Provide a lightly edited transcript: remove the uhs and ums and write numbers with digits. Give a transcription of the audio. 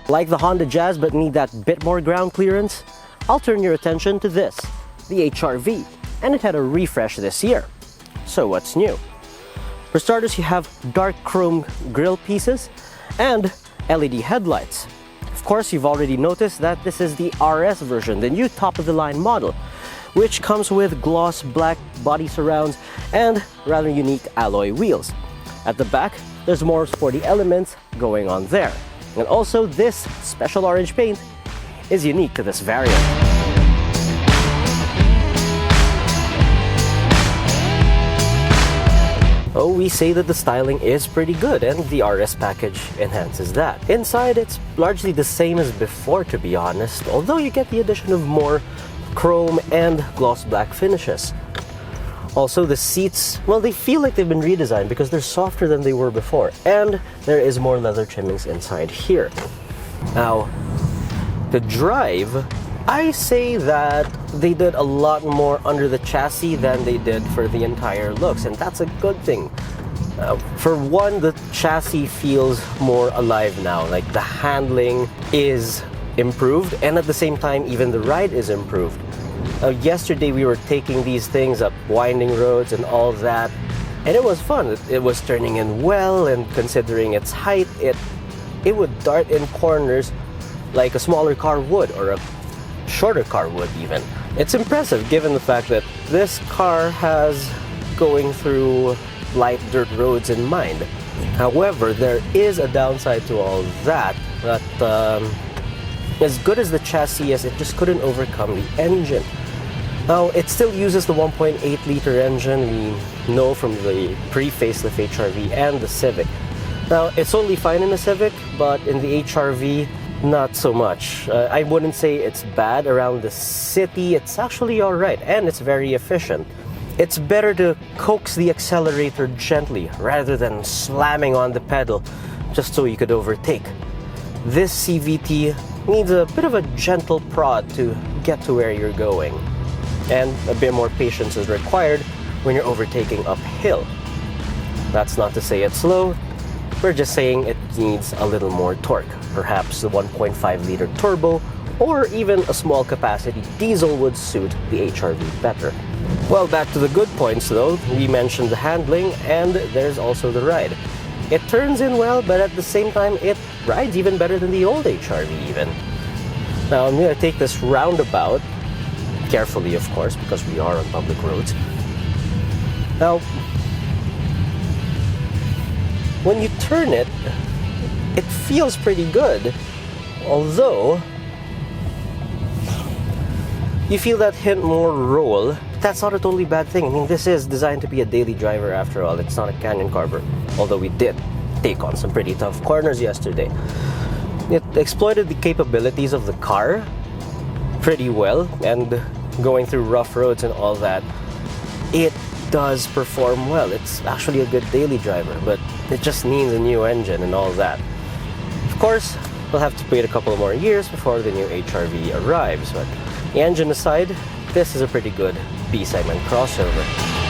Like the Honda Jazz but need that bit more ground clearance? I'll turn your attention to this, the HR-V, and it had a refresh this year. So what's new? For starters, you have dark chrome grille pieces and LED headlights. Of course, you've already noticed that this is the RS version, the new top-of-the-line model, which comes with gloss black body surrounds and rather unique alloy wheels. At the back, there's more sporty elements going on there. And also, this special orange paint is unique to this variant. Oh, we say that the styling is pretty good and the RS package enhances that. Inside, it's largely the same as before, to be honest, although you get the addition of more chrome and gloss black finishes. Also, the seats, well, they feel like they've been redesigned because they're softer than they were before, and there is more leather trimmings inside here. Now, the drive, I say that they did a lot more under the chassis than they did for the entire looks, and that's a good thing. For one, the chassis feels more alive now, like the handling is improved, and at the same time, even the ride is improved. Yesterday we were taking these things up winding roads and all that, and it was fun. It was turning in well, and considering its height, it would dart in corners like a smaller car would, or a shorter car would even. It's impressive given the fact that this car has going through light dirt roads in mind. However, there is a downside to all that, as good as the chassis is, it just couldn't overcome the engine. Now, it still uses the 1.8 liter engine we know from the pre-facelift HR-V and the Civic. Now, it's totally fine in the Civic, but in the HR-V, not so much. I wouldn't say it's bad around the city. It's actually alright, and it's very efficient. It's better to coax the accelerator gently rather than slamming on the pedal just so you could overtake. This CVT needs a bit of a gentle prod to get to where you're going, and a bit more patience is required when you're overtaking uphill. That's not to say it's slow, we're just saying it needs a little more torque. Perhaps the 1.5 liter turbo or even a small capacity diesel would suit the HR-V better. Well, back to the good points though. We mentioned the handling, and there's also the ride. It turns in well, but at the same time it rides even better than the old HR-V even. Now I'm going to take this roundabout, carefully of course, because we are on public roads. Now, when you turn it, it feels pretty good, although you feel that hint more roll. That's not a totally bad thing. I mean, this is designed to be a daily driver after all. It's not a canyon carver, although we did take on some pretty tough corners yesterday. It exploited the capabilities of the car pretty well, and going through rough roads and all that, it does perform well. It's actually a good daily driver, but it just needs a new engine and all that. Of course, we'll have to wait a couple more years before the new HR-V arrives, but the engine aside, this is a pretty good B-segment crossover.